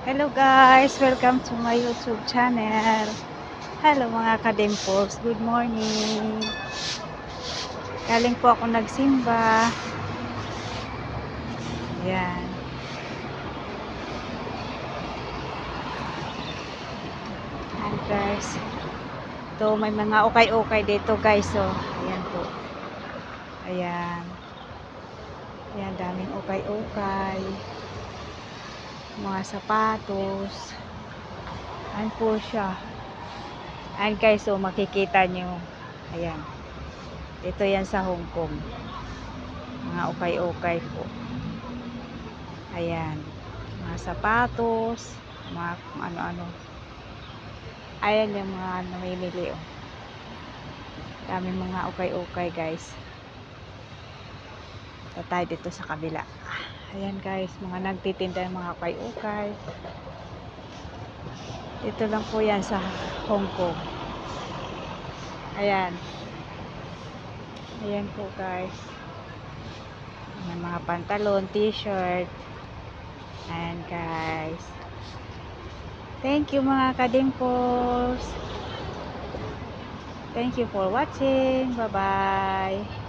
Hello guys! Welcome to my YouTube channel. Hello mga kadimpos. Good morning. Galing po ako nagsimba. Ayan. Ayan guys. Ito may mga ukay-ukay dito guys. So, ayan po. Ayan. Ayan, daming ukay-ukay. Mga sapatos. Ayan po siya. Ayan guys, so makikita nyo. Ayan. Ito yan sa Hong Kong. Mga ukay-ukay po. Ayan. Mga sapatos. Mga kung ano-ano. Ayan yung mga namimili. Oh. Daming mga ukay-ukay guys. Ito tayo dito sa kabila. Ayan guys. Mga nagtitinda ng mga ukay-ukay. Dito lang po yan sa Hong Kong. Ayan. Ayan po guys. May mga pantalon, t-shirt. Ayan guys. Thank you mga kadimpos. Thank you for watching. Bye-bye.